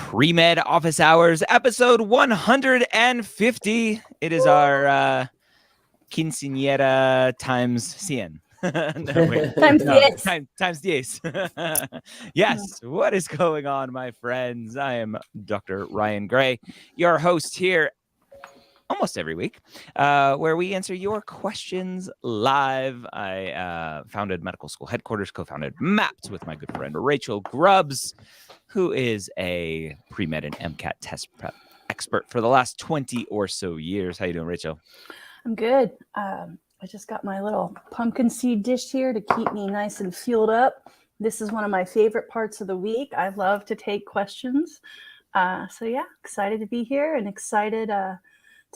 Premed Office Hours, episode 150. It is our quinceañera times 100. Times 10. Yes, what is going on, my friends? I am Dr. Ryan Gray, your host here almost every week, where we answer your questions live. I founded Medical School Headquarters, co-founded MAPT with my good friend Rachel Grubbs, who is a pre-med and MCAT test prep expert for the last 20 or so years. How you doing, Rachel? I'm good. I just got my little pumpkin seed dish here to keep me nice and fueled up. This is one of my favorite parts of the week. I love to take questions. So yeah, excited to be here and excited to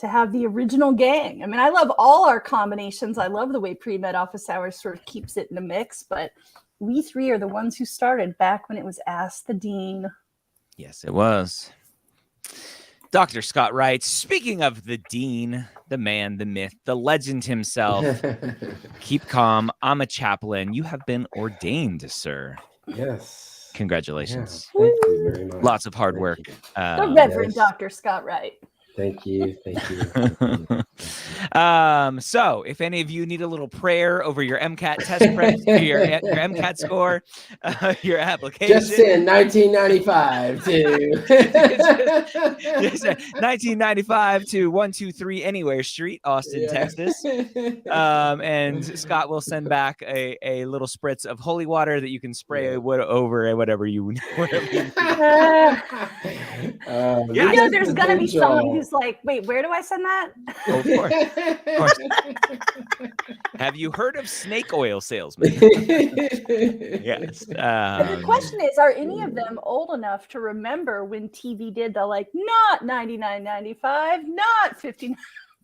have the original gang. I mean, I love all our combinations. I love the way Pre-Med Office Hours sort of keeps it in the mix, but we three are the ones who started back when it was Ask the Dean. Yes, it was. Dr. Scott writes, speaking of the dean, the man, the myth, the legend himself, keep calm. I'm a chaplain. You have been ordained, sir. Yes. Congratulations. Yeah, thank you very much. Lots of hard work. The Reverend Dr. Scott Wright. Thank you. So if any of you need a little prayer over your MCAT test prep, your MCAT score, your application. Just send 1995 to 1995 to 123 Anywhere Street, Austin, Texas. And Scott will send back a little spritz of holy water that you can spray over whatever you need. You know, there's gonna be someone who's like, wait, where do I send that? Oh, of course. Have you heard of snake oil salesmen? Yes. The question is, are any of them old enough to remember when TV did the not $99.95, not $59?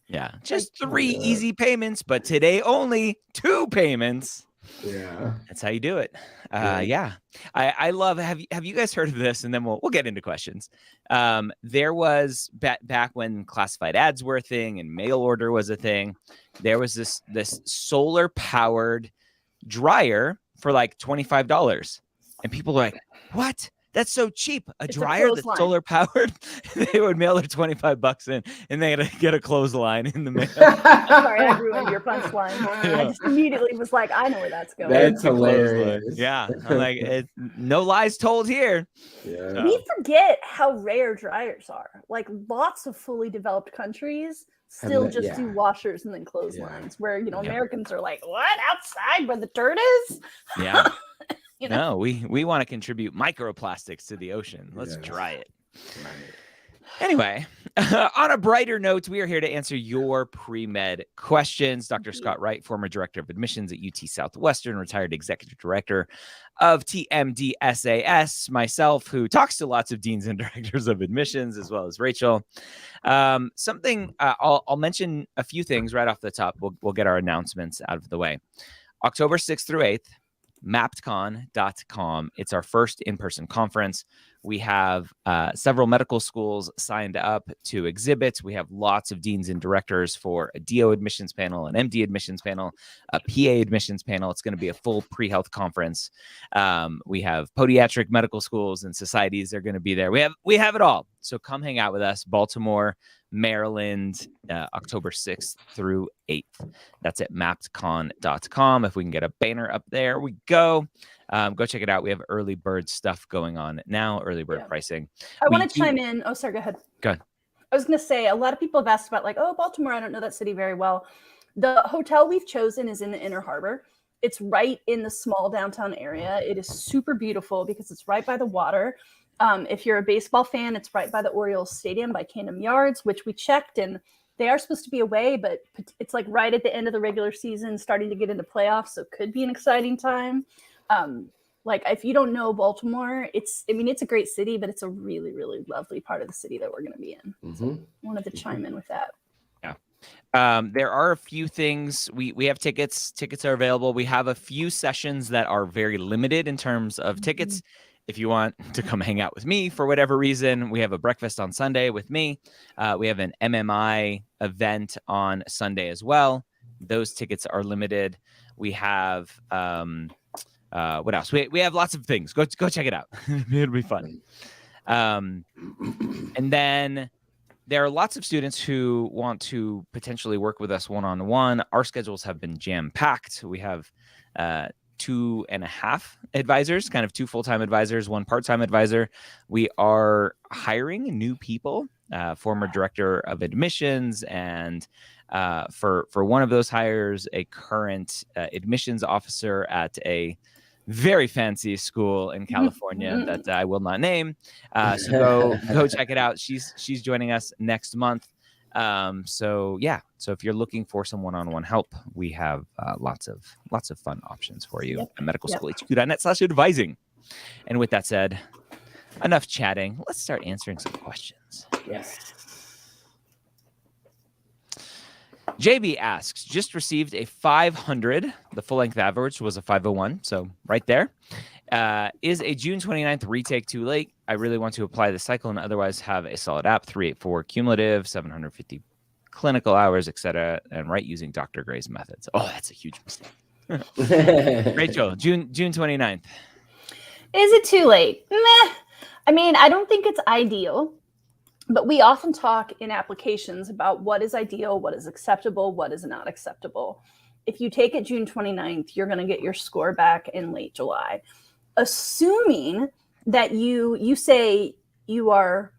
Yeah, just 3 easy payments, but today only 2 payments. Yeah, that's how you do it. Yeah, I love. Have you guys heard of this? And then we'll get into questions. There was back when classified ads were a thing and mail order was a thing. There was this solar powered dryer for like $25, and people were like, "What? That's so cheap! It's dryer that's solar powered." They would mail their $25 in, and they had to get a clothesline in the mail. Sorry, I ruined your punchline. Yeah. I just immediately was like, I know where that's going. That's hilarious. Yeah, I'm like, no lies told here. Yeah. We forget how rare dryers are. Like lots of fully developed countries still do washers and then clotheslines. Where Americans are like, what, outside where the dirt is? Yeah. No, we want to contribute microplastics to the ocean. Let's dry it. Right. Anyway, on a brighter note, we are here to answer your pre-med questions. Dr. Scott Wright, former director of admissions at UT Southwestern, retired executive director of TMDSAS, myself, who talks to lots of deans and directors of admissions, as well as Rachel. I'll mention a few things right off the top. We'll get our announcements out of the way. October 6th through 8th. Maptcon.com. It's our first in-person conference. We have several medical schools signed up to exhibit. We have lots of deans and directors for a DO admissions panel, an MD admissions panel, a PA admissions panel. It's going to be a full pre-health conference. We have podiatric medical schools and societies. They're going to be there. We have it all. So come hang out with us. Baltimore, Maryland, October 6th through 8th. That's at maptcon.com. If we can get a banner up there, we go. Go check it out. We have early bird stuff going on now, early bird pricing. I want to chime in. Oh, sorry, go ahead. Go ahead. I was going to say, a lot of people have asked about Baltimore, I don't know that city very well. The hotel we've chosen is in the Inner Harbor. It's right in the small downtown area. It is super beautiful because it's right by the water. If you're a baseball fan, it's right by the Orioles Stadium by Camden Yards, which we checked, and they are supposed to be away, but it's like right at the end of the regular season, starting to get into playoffs, so it could be an exciting time. If you don't know Baltimore, it's a great city, but it's a really, really lovely part of the city that we're going to be in. Mm-hmm. So wanted to chime in with that. Yeah. There are a few things. We have tickets. Tickets are available. We have a few sessions that are very limited in terms of tickets. If you want to come hang out with me for whatever reason, we have a breakfast on Sunday with me. We have an MMI event on Sunday as well. Those tickets are limited. We have what else? We have lots of things. Go check it out. It'll be fun. And then there are lots of students who want to potentially work with us one-on-one. Our schedules have been jam-packed. We have 2.5 advisors, kind of 2 full-time advisors, 1 part-time advisor. We are hiring new people, former director of admissions, and for one of those hires, a current admissions officer at a very fancy school in California that I will not name. So go check it out. She's joining us next month. So if you're looking for some one-on-one help, we have lots of fun options for you at medicalschoolhq.net/advising. And with that said, enough chatting. Let's start answering some questions. Yes. JB asks, just received a 500. The full-length average was a 501, so right there. Is a June 29th retake too late? I really want to apply the cycle and otherwise have a solid app, 384 cumulative, 750 clinical hours, etc., and write using Dr. Gray's methods. Oh, that's a huge mistake. Rachel, June 29th. Is it too late? Meh. I mean, I don't think it's ideal. But we often talk in applications about what is ideal, what is acceptable, what is not acceptable. If you take it June 29th, you're going to get your score back in late July. Assuming that you say that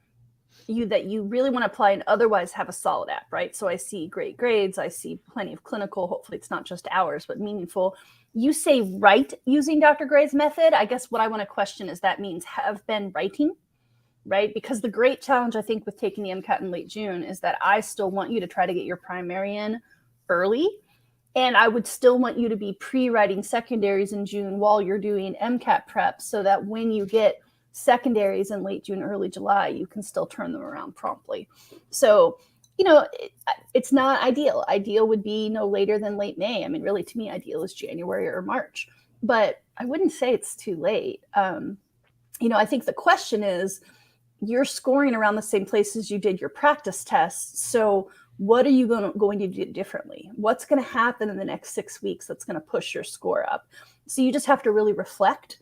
you really want to apply and otherwise have a solid app, right? So I see great grades, I see plenty of clinical, hopefully it's not just hours, but meaningful. You say write using Dr. Gray's method. I guess what I want to question is that means have been writing, right? Because the great challenge, I think, with taking the MCAT in late June is that I still want you to try to get your primary in early. And I would still want you to be pre-writing secondaries in June while you're doing MCAT prep so that when you get secondaries in late June, early July, you can still turn them around promptly. So, it's not ideal. Ideal would be no later than late May. I mean, really, to me, ideal is January or March. But I wouldn't say it's too late. I think the question is, you're scoring around the same places you did your practice tests. So what are you going to do differently? What's going to happen in the next 6 weeks that's going to push your score up? So you just have to really reflect.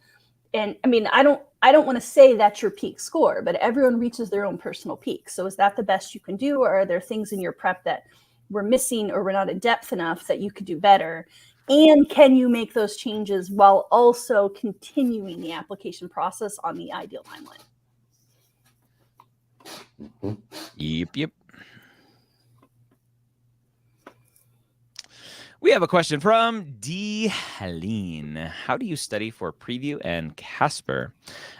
And I mean, I don't want to say that's your peak score, but everyone reaches their own personal peak. So is that the best you can do? Or are there things in your prep that we're missing or we're not in depth enough that you could do better? And can you make those changes while also continuing the application process on the ideal timeline? Yep. We have a question from D. Helene. How do you study for Preview and Casper?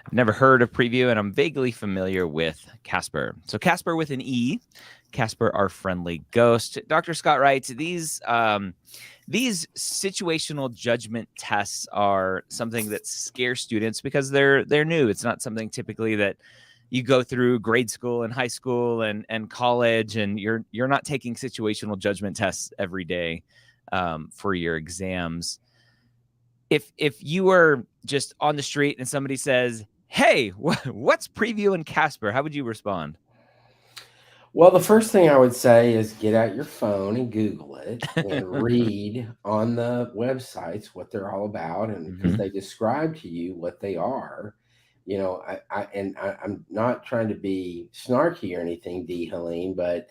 I've never heard of Preview, and I'm vaguely familiar with Casper. So Casper with an E. Casper, our friendly ghost. Dr. Scott writes, these situational judgment tests are something that scare students because they're new. It's not something typically that you go through grade school and high school and college, and you're not taking situational judgment tests every day for your exams. If you were just on the street and somebody says, "Hey, what's Preview and Casper?" How would you respond? Well, the first thing I would say is get out your phone and Google it and read on the websites what they're all about, and because they describe to you what they are. I'm not trying to be snarky or anything, D. Helene, but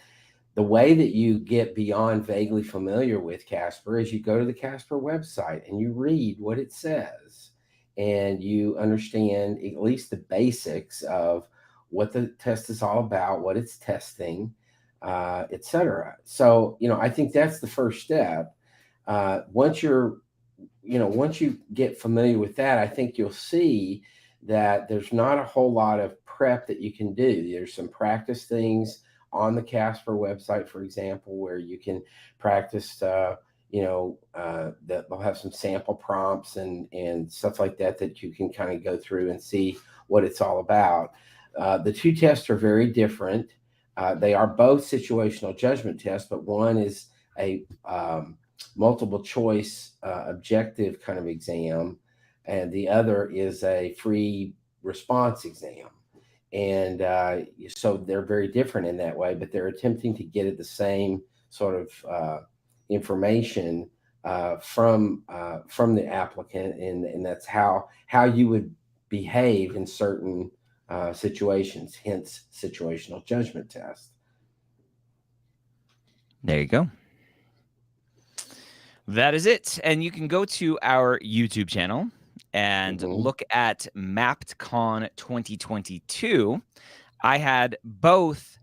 the way that you get beyond vaguely familiar with Casper is you go to the Casper website and you read what it says, and you understand at least the basics of what the test is all about, what it's testing, etc. So, I think that's the first step. Once you get familiar with that, I think you'll see that there's not a whole lot of prep that you can do. There's some practice things on the Casper website, for example, where you can practice, that they'll have some sample prompts and stuff like that you can kind of go through and see what it's all about. The two tests are very different. They are both situational judgment tests, but one is a multiple choice objective kind of exam, and the other is a free response exam. And so they're very different in that way, but they're attempting to get at the same sort of information from the applicant, and that's how you would behave in certain situations, hence situational judgment test. There you go. That is it. And you can go to our YouTube channel and look at MappedCon 2022. I had both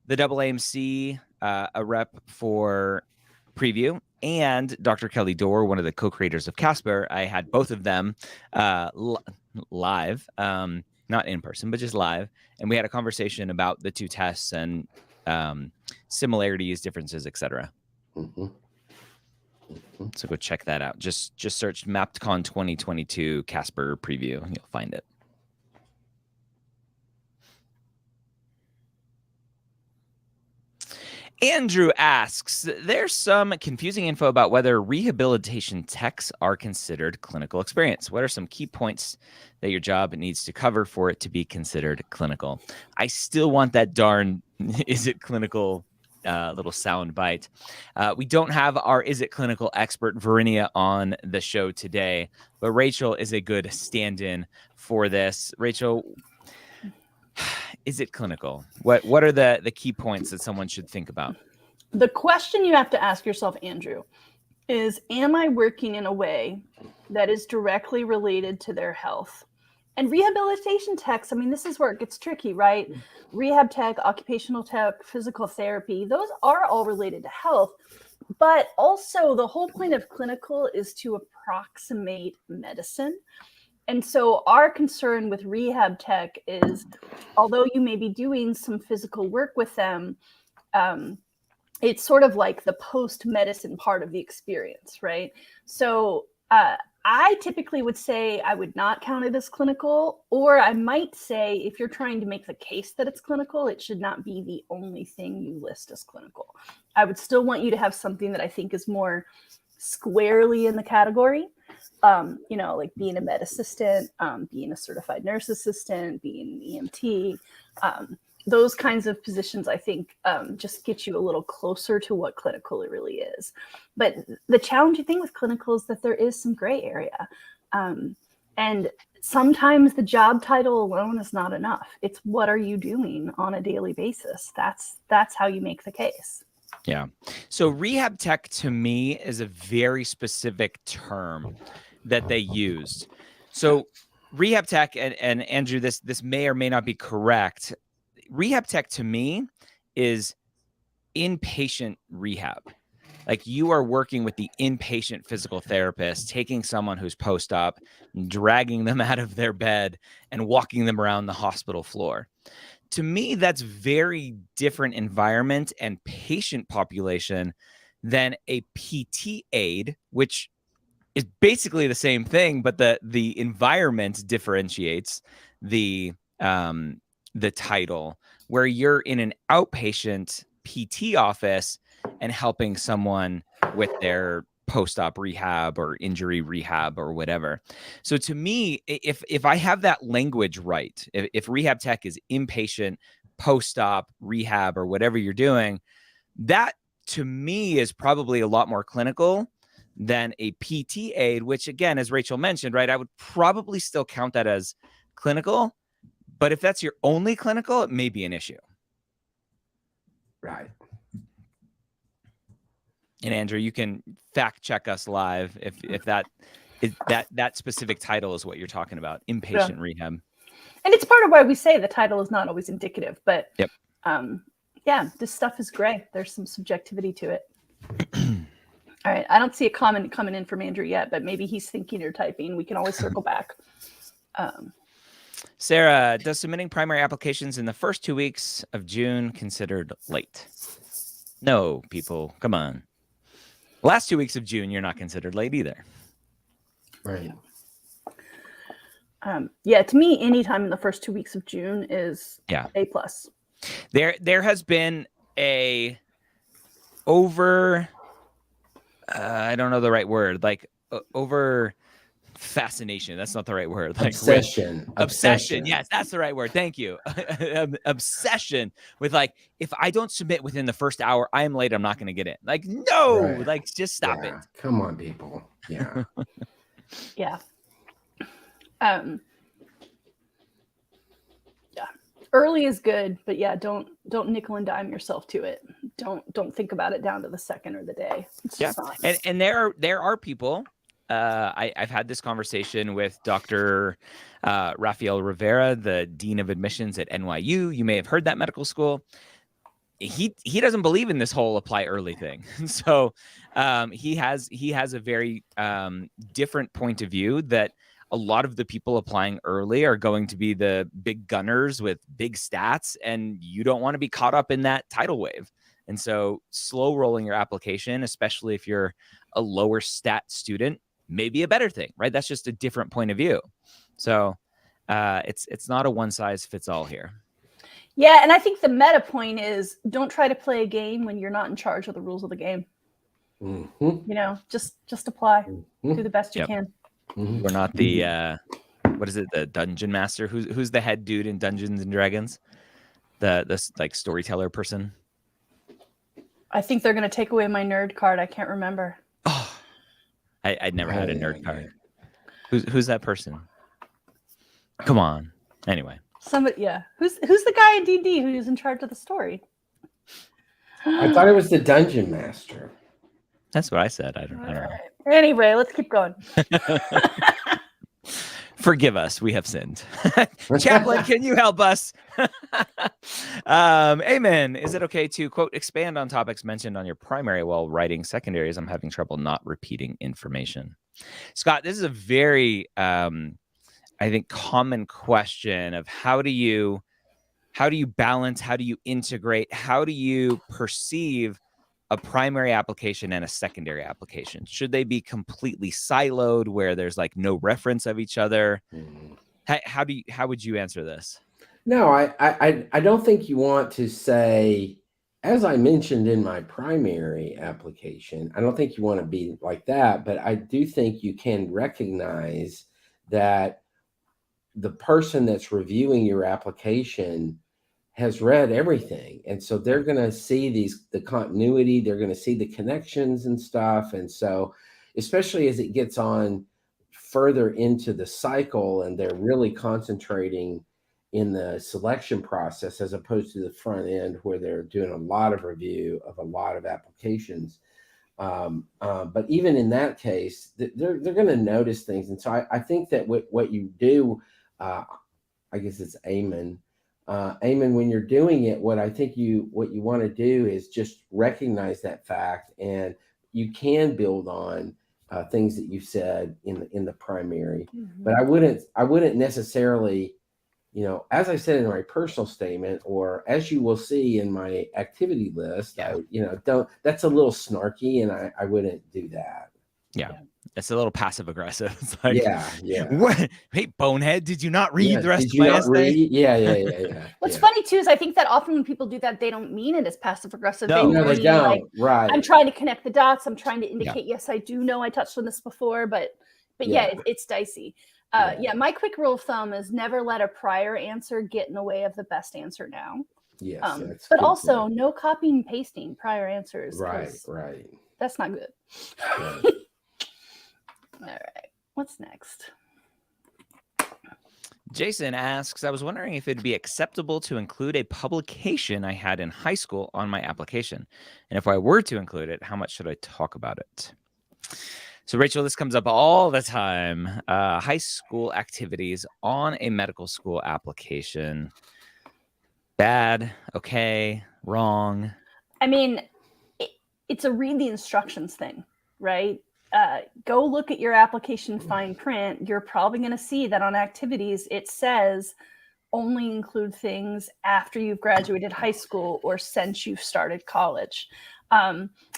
the AAMC, a rep for preview, and Dr. Kelly Dorr, one of the co-creators of Casper. I had both of them live, not in person, but just live. And we had a conversation about the two tests and similarities, differences, etc. So go check that out. Just search MappedCon 2022 Casper preview. You'll find it. Andrew asks, there's some confusing info about whether rehabilitation techs are considered clinical experience. What are some key points that your job needs to cover for it to be considered clinical? I still want that darn, is it clinical little sound bite. We don't have our Is It Clinical expert, Verinia, on the show today, but Rachel is a good stand-in for this. Rachel, is it clinical? What are the key points that someone should think about? The question you have to ask yourself, Andrew, is, am I working in a way that is directly related to their health? And rehabilitation techs, I mean, this is where it gets tricky, right? Rehab tech, occupational tech, physical therapy, those are all related to health. But also the whole point of clinical is to approximate medicine. And so our concern with rehab tech is, although you may be doing some physical work with them, it's sort of like the post-medicine part of the experience, right? So I typically would say I would not count it as clinical, or I might say if you're trying to make the case that it's clinical, it should not be the only thing you list as clinical. I would still want you to have something that I think is more squarely in the category. Like being a med assistant, being a certified nurse assistant, being an EMT, those kinds of positions, I think, just get you a little closer to what clinical it really is. But the challenging thing with clinical is that there is some gray area. And sometimes the job title alone is not enough. It's what are you doing on a daily basis? That's how you make the case. Yeah. So rehab tech to me is a very specific term that they used. So rehab tech, and Andrew, this may or may not be correct. Rehab tech to me is inpatient rehab. Like you are working with the inpatient physical therapist, taking someone who's post-op, dragging them out of their bed and walking them around the hospital floor. To me, that's very different environment and patient population than a PT aid, which is basically the same thing, but the environment differentiates the title, where you're in an outpatient PT office and helping someone with their post-op rehab or injury rehab or whatever. So to me, if I have that language right, if rehab tech is inpatient, post-op rehab or whatever you're doing, that to me is probably a lot more clinical than a PT aid, which again, as Rachel mentioned, right, I would probably still count that as clinical. But if that's your only clinical, it may be an issue. Right. And Andrew, you can fact check us live if that specific title is what you're talking about, inpatient rehab. And it's part of why we say the title is not always indicative, but yep. This stuff is gray. There's some subjectivity to it. All right. I don't see a comment coming in from Andrew yet, but maybe he's thinking or typing. We can always circle back. Sarah, does submitting primary applications in the first 2 weeks of June considered late? No, people, come on. Last 2 weeks of June, you're not considered late either. Right. To me, anytime in the first 2 weeks of June is A+. There has been a over, I don't know the right word, like over fascination. That's not the right word. Like obsession. Yes, that's the right word. Thank you. Obsession with like, if I don't submit within the first hour, I am late. I'm not going to get in. Like, no, right. Like just stop it. Come on, people. Yeah. Yeah. Early is good, but yeah, don't nickel and dime yourself to it. Don't think about it down to the second or the day. It's just not. And there are people. I've had this conversation with Dr. Rafael Rivera, the Dean of Admissions at NYU. You may have heard that medical school. He doesn't believe in this whole apply early thing. So he has a very different point of view that a lot of the people applying early are going to be the big gunners with big stats, and you don't want to be caught up in that tidal wave. And so slow rolling your application, especially if you're a lower stat student, may be a better thing, right? That's just a different point of view. So it's not a one size fits all here. Yeah, and I think the meta point is don't try to play a game when you're not in charge of the rules of the game. Just apply. Do the best you can. We're not the what is it, the dungeon master? Who's the head dude in Dungeons and Dragons? The like storyteller person. I think they're gonna take away my nerd card. I can't remember. Oh, I never had a nerd card. Who's that person? Come on. Anyway. Somebody, yeah. Who's the guy in D&D who's in charge of the story? I thought it was the dungeon master. That's what I said. I don't know. Anyway, let's keep going. Forgive us, we have sinned. Chaplain, can you help us? Amen. Is it okay to, quote, expand on topics mentioned on your primary while writing secondaries? I'm having trouble not repeating information. Scott, this is a very, I think, common question of how do you balance, how do you integrate, how do you perceive a primary application and a secondary application? Should they be completely siloed where there's like no reference of each other? How would you answer this? No, I don't think you want to say, as I mentioned in my primary application, I don't think you want to be like that, but I do think you can recognize that the person that's reviewing your application has read everything. And so they're going to see the continuity, they're going to see the connections and stuff. And so, especially as it gets on further into the cycle and they're really concentrating in the selection process, as opposed to the front end where they're doing a lot of review of a lot of applications. But even in that case, they're going to notice things. And so I think that what you do, I guess it's Amen, when you're doing it, what you want to do is just recognize that fact, and you can build on things that you've said in the primary. But I wouldn't necessarily, as I said in my personal statement, or as you will see in my activity list, that's a little snarky, and I wouldn't do that. Yeah. It's a little passive aggressive. It's like, what? Hey, bonehead, did you not read the rest of my essay? Yeah. What's funny too is I think that often when people do that, they don't mean it as passive aggressive. No, they don't. Like, right. I'm trying to connect the dots. I'm trying to indicate, yes, I do know I touched on this before, but it's dicey. My quick rule of thumb is never let a prior answer get in the way of the best answer now. Yes. But also no copying and pasting prior answers. Right. That's not good. Right. All right. What's next? Jason asks, I was wondering if it'd be acceptable to include a publication I had in high school on my application. And if I were to include it, how much should I talk about it? So, Rachel, this comes up all the time. High school activities on a medical school application. Bad, okay, wrong. I mean, it's a read the instructions thing, right? Go look at your application fine print. You're probably going to see that on activities, it says only include things after you've graduated high school or since you've started college.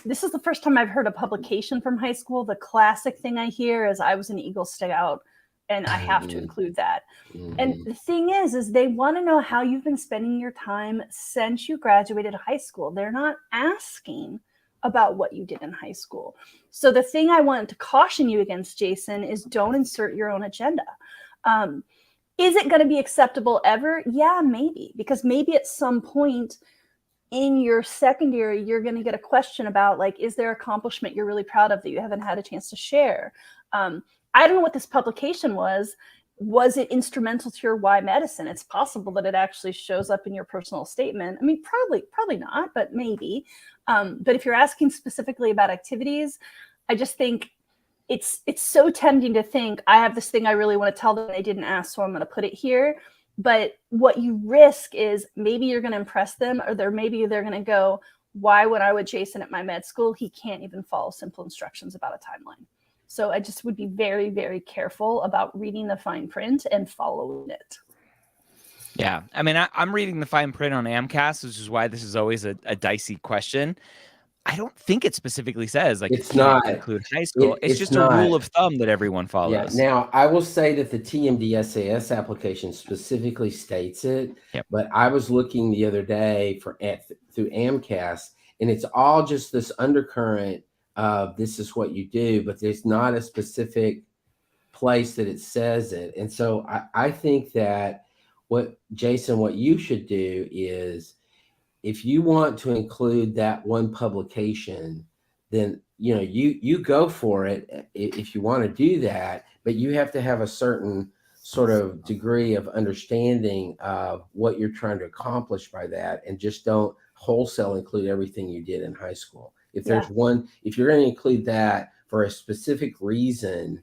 This is the first time I've heard a publication from high school. The classic thing I hear is I was an Eagle Scout and I have to include that. And the thing is they want to know how you've been spending your time since you graduated high school. They're not asking about what you did in high school. So the thing I wanted to caution you against, Jason, is don't insert your own agenda. Is it going to be acceptable ever? Yeah, maybe, because maybe at some point in your secondary, you're going to get a question about, like, is there accomplishment you're really proud of that you haven't had a chance to share? I don't know what this publication was, was it instrumental to your why medicine? It's possible that it actually shows up in your personal statement. I mean, probably not, but maybe. But if you're asking specifically about activities, I just think it's so tempting to think, I have this thing I really want to tell them, they didn't ask, so I'm going to put it here. But what you risk is maybe you're going to impress them, or maybe they're going to go, why would I with Jason at my med school? He can't even follow simple instructions about a timeline. So I just would be very, very careful about reading the fine print and following it. Yeah. I mean, I'm reading the fine print on AMCAS, which is why this is always a dicey question. I don't think it specifically says like it's not include high school. It's just not. A rule of thumb that everyone follows. Yeah. Now, I will say that the TMD-SAS application specifically states it, Yep. but I was looking the other day through AMCAS, and it's all just this undercurrent of this is what you do, but there's not a specific place that it says it. And so I think that what you should do is, if you want to include that one publication, then you go for it if you want to do that, but you have to have a certain sort of degree of understanding of what you're trying to accomplish by that, and just don't wholesale include everything you did in high school. If there's if you're going to include that for a specific reason,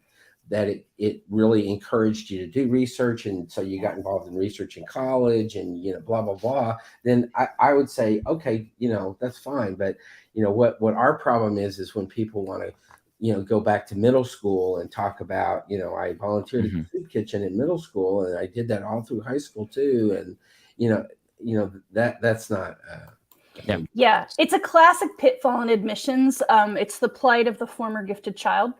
that it really encouraged you to do research, and so you got involved in research in college, and blah blah blah, then I would say, okay, that's fine. But what our problem is when people want to go back to middle school and talk about, I volunteered at the food kitchen in middle school, and I did that all through high school too, and that's not yeah, it's a classic pitfall in admissions. It's the plight of the former gifted child,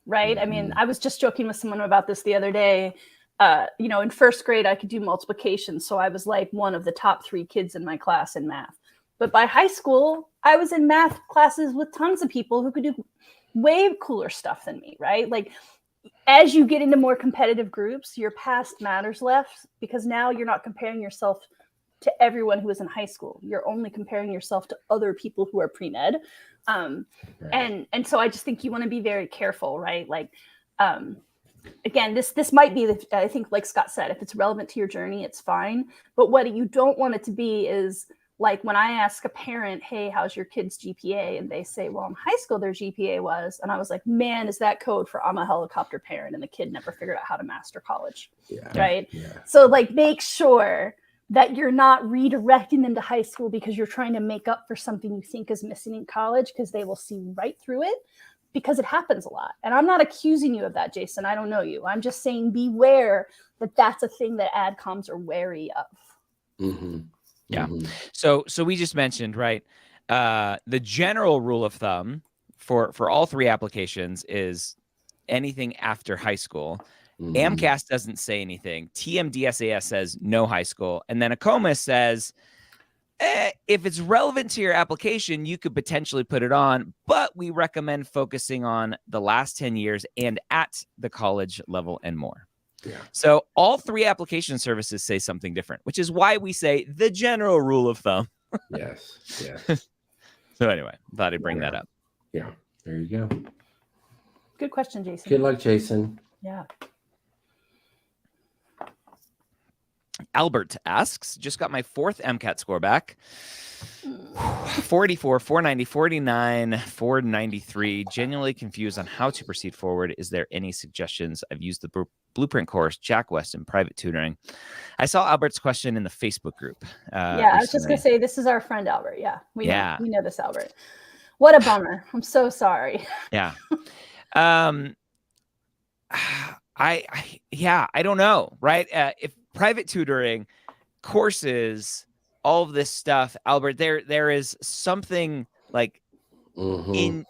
right? I mean, I was just joking with someone about this the other day. In first grade, I could do multiplication, so I was like one of the top 3 kids in my class in math. But by high school, I was in math classes with tons of people who could do way cooler stuff than me, right? Like, as you get into more competitive groups, your past matters less, because now you're not comparing yourself to everyone who was in high school. You're only comparing yourself to other people who are pre-med. Right. And so I just think you want to be very careful, right? Like, again, this might be, I think, like Scott said, if it's relevant to your journey, it's fine. But what you don't want it to be is like when I ask a parent, hey, how's your kid's GPA? And they say, well, in high school, their GPA was, and I was like, man, is that code for I'm a helicopter parent, and the kid never figured out how to master college, right? Yeah. So like, make sure that you're not redirecting them to high school because you're trying to make up for something you think is missing in college, because they will see right through it, because it happens a lot. And I'm not accusing you of that, Jason. I don't know you. I'm just saying beware that that's a thing that AdComs are wary of. Mm-hmm. Yeah. So we just mentioned, right, the general rule of thumb for all 3 applications is anything after high school. AMCAS doesn't say anything. TMD-SAS says no high school. And then ACOMA says, if it's relevant to your application, you could potentially put it on, but we recommend focusing on the last 10 years and at the college level and more. Yeah. So all 3 application services say something different, which is why we say the general rule of thumb. Yes. So anyway, thought I'd bring that up. Yeah. There you go. Good question, Jason. Good luck, Jason. Yeah. Albert asks, just got my 4th MCAT score back. 44, 490, 49, 493. Genuinely confused on how to proceed forward. Is there any suggestions? I've used the Blueprint course, Jack Weston, private tutoring. I saw Albert's question in the Facebook group. I was just going to say, this is our friend Albert. Yeah. We know this Albert. What a bummer. I'm so sorry. Yeah. I don't know. Right. If private tutoring courses, all of this stuff, Albert, there is something like in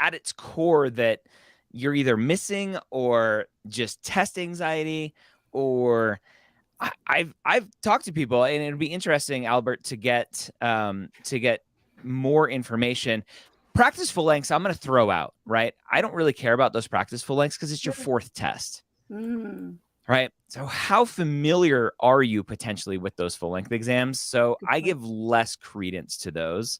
at its core that you're either missing, or just test anxiety, or I've talked to people, and it'd be interesting, Albert, to get more information. Practice full lengths, I'm going to throw out, right? I don't really care about those practice full lengths because it's your 4th test. Right. So how familiar are you potentially with those full length exams? So I give less credence to those.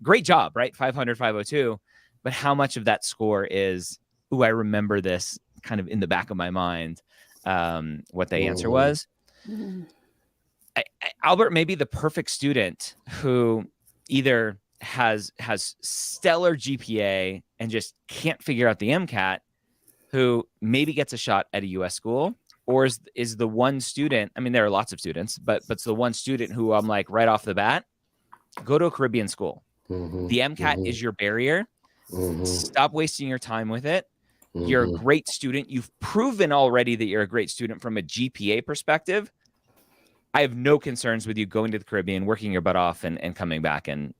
Great job, right? 500, 502. But how much of that score is, ooh, I remember this kind of in the back of my mind, what the answer was. Albert may be the perfect student who either has stellar GPA and just can't figure out the MCAT, who maybe gets a shot at a US school, or is the one student, I mean, there are lots of students, but it's the one student who I'm like, right off the bat, go to a Caribbean school. The MCAT is your barrier. Stop wasting your time with it. You're a great student. You've proven already that you're a great student from a GPA perspective. I have no concerns with you going to the Caribbean, working your butt off, and coming back and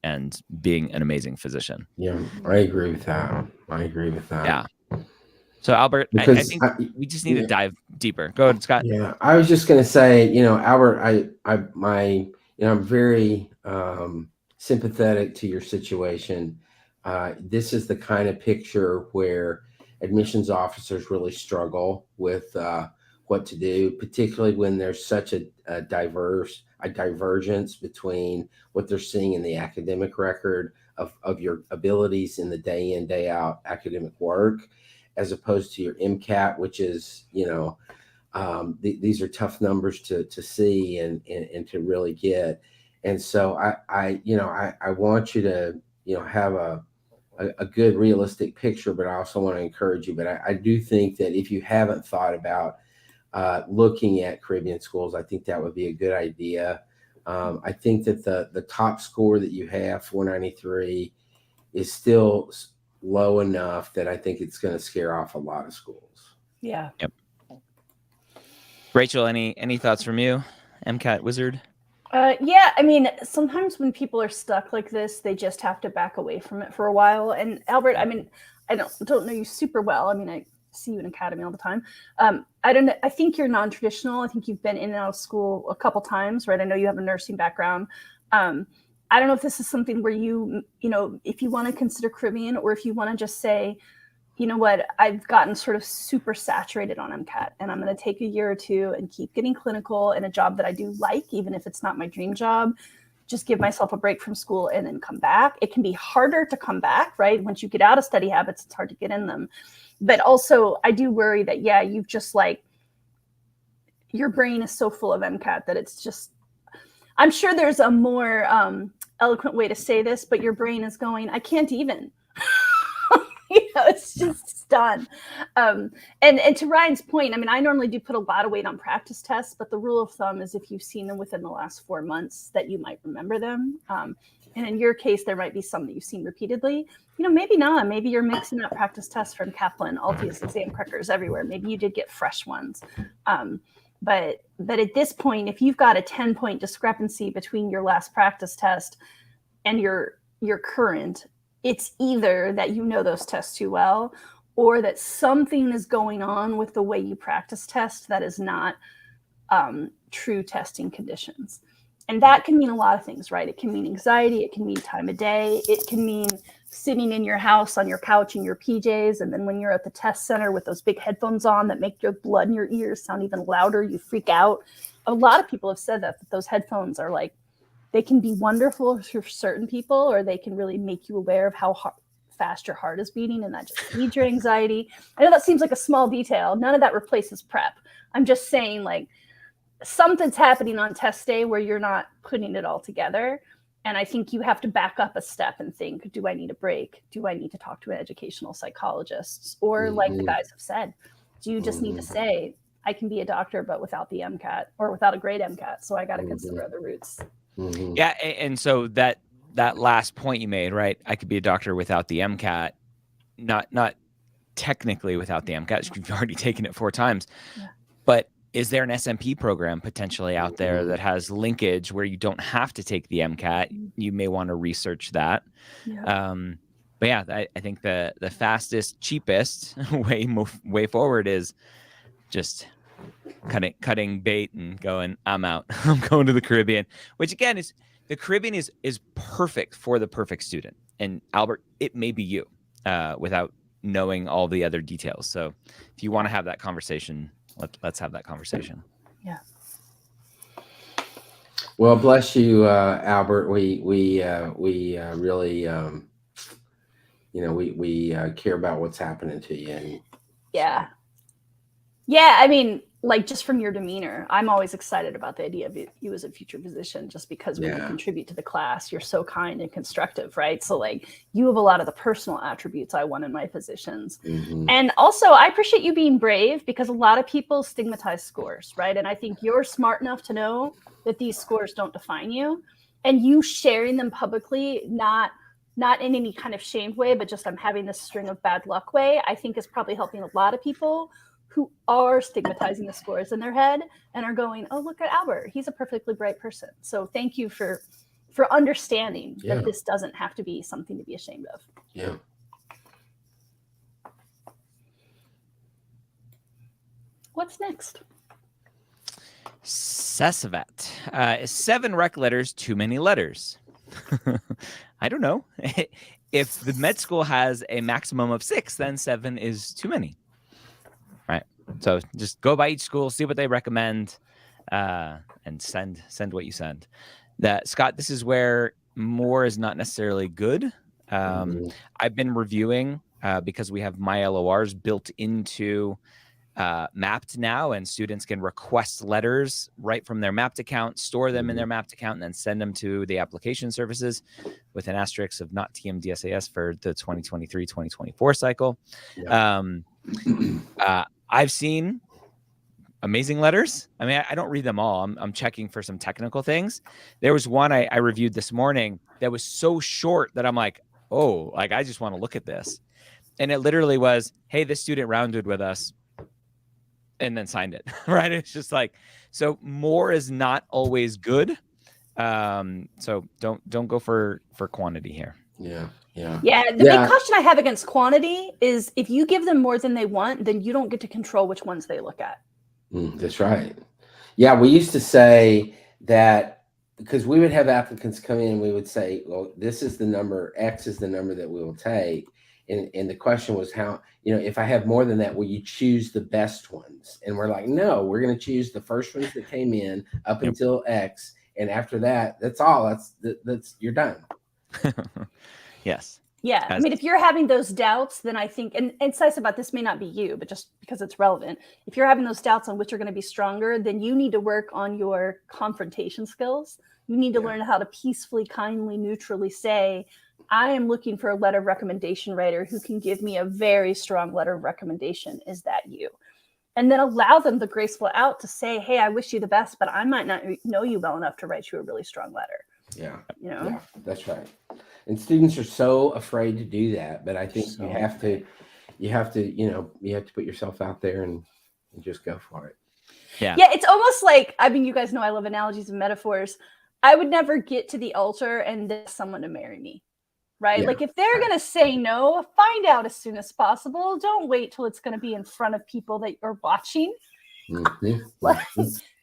being an amazing physician. Yeah, I agree with that. Yeah. So Albert, I think we just need to dive deeper. Go ahead, Scott. Yeah, I was just going to say, Albert, I'm very sympathetic to your situation. This is the kind of picture where admissions officers really struggle with what to do, particularly when there's such a divergence between what they're seeing in the academic record of your abilities in the day in, day out academic work, as opposed to your MCAT, which is, these are tough numbers to see and to really get. And so I want you to, have a good realistic picture, but I also want to encourage you. But I do think that if you haven't thought about looking at Caribbean schools, I think that would be a good idea. I think that the top score that you have, 493, is still low enough that I think it's going to scare off a lot of schools. Yeah. Yep. Rachel, any thoughts from you, MCAT wizard? Yeah, I mean, sometimes when people are stuck like this, they just have to back away from it for a while. And Albert, I mean, I don't know you super well. I mean, I see you in academy all the time. I don't know. I think you're non-traditional. I think you've been in and out of school a couple times, right? I know you have a nursing background. I don't know if this is something where if you want to consider Caribbean, or if you want to just say, you know what, I've gotten sort of super saturated on MCAT, and I'm going to take a year or two and keep getting clinical in a job that I do like, even if it's not my dream job. Just give myself a break from school and then come back. It can be harder to come back, right? Once you get out of study habits, it's hard to get in them. But also, I do worry that, you've just your brain is so full of MCAT that it's just, I'm sure there's a more eloquent way to say this, but your brain is going, I can't even. It's just done. And to Ryan's point, I mean, I normally do put a lot of weight on practice tests, but the rule of thumb is if you've seen them within the last 4 months, that you might remember them. And in your case, there might be some that you've seen repeatedly. Maybe not. Maybe you're mixing up practice tests from Kaplan, Altius, exam crackers everywhere. Maybe you did get fresh ones. But at this point, if you've got a 10-point discrepancy between your last practice test and your current, it's either that you know those tests too well, or that something is going on with the way you practice test that is not true testing conditions. And that can mean a lot of things, right? It can mean anxiety. It can mean time of day. It can mean sitting in your house on your couch in your PJs. And then when you're at the test center with those big headphones on that make your blood in your ears sound even louder, you freak out. A lot of people have said that those headphones are they can be wonderful for certain people, or they can really make you aware of how fast your heart is beating, and that just feeds your anxiety. I know that seems like a small detail. None of that replaces prep. I'm just saying, something's happening on test day where you're not putting it all together. And I think you have to back up a step and think, do I need a break? Do I need to talk to an educational psychologist? Or like the guys have said, do you just need to say, I can be a doctor, but without the MCAT, or without a great MCAT. So I got to consider other routes. Yeah. And so that last point you made, right? I could be a doctor without the MCAT, not technically without the MCAT. You've already taken it 4 times, but is there an SMP program potentially out there that has linkage where you don't have to take the MCAT? You may want to research that. Yeah. But yeah, I think the fastest, cheapest way forward is just cutting bait and going, I'm out. I'm going to the Caribbean, which again is the Caribbean is perfect for the perfect student. And Albert, it may be you without knowing all the other details. So if you want to have that conversation, let's have that conversation. Yeah. Well, bless you, Albert. We really, we care about what's happening to you. And yeah. I mean, like just from your demeanor, I'm always excited about the idea of you as a future physician, just because when you contribute to the class, you're so kind and constructive, right? So like you have a lot of the personal attributes I want in my physicians. And also I appreciate you being brave, because a lot of people stigmatize scores, right? And I think you're smart enough to know that these scores don't define you, and you sharing them publicly, not in any kind of shamed way, but just I'm having this string of bad luck way, I think is probably helping a lot of people who are stigmatizing the scores in their head and are going, oh, look at Albert, he's a perfectly bright person. So thank you for understanding that this doesn't have to be something to be ashamed of. Yeah. What's next? Sesavet. Is 7 rec letters too many letters? I don't know. If the med school has a maximum of 6, then 7 is too many. Right. So just go by each school, see what they recommend, and send what you send. Scott, this is where more is not necessarily good. I've been reviewing because we have my LORs built into Mapped now, and students can request letters right from their Mapped account, store them in their Mapped account, and then send them to the application services with an asterisk of not TMDSAS for the 2023-2024 cycle. I've seen amazing letters. I mean, I don't read them all. I'm checking for some technical things. There was one I reviewed this morning that was so short that I'm like, oh, like I just want to look at this. And it literally was, hey, this student rounded with us and then signed it, right? It's just like, so more is not always good. So don't go for quantity here. Yeah. The big caution I have against quantity is if you give them more than they want, then you don't get to control which ones they look at. That's right. Yeah, we used to say that because we would have applicants come in and we would say, well, this is the number, X is the number that we will take. And the question was how, if I have more than that, will you choose the best ones? And we're like, no, we're going to choose the first ones that came in up until X. And after that, that's all. That's you're done. Yes. Yeah. I mean, if you're having those doubts, then I think, and it's nice about this may not be you, but just because it's relevant. If you're having those doubts on which are going to be stronger, then you need to work on your confrontation skills. You need to learn how to peacefully, kindly, neutrally say, I am looking for a letter of recommendation writer who can give me a very strong letter of recommendation. Is that you? And then allow them the graceful out to say, hey, I wish you the best, but I might not know you well enough to write you a really strong letter. Yeah. Yeah, that's right. And students are so afraid to do that, but I think you have to put yourself out there and just go for it. Yeah, it's almost like, I mean, you guys know I love analogies and metaphors. I would never get to the altar and ask someone to marry me, right? Like if they're going to say no, find out as soon as possible. Don't wait till it's going to be in front of people that you're watching.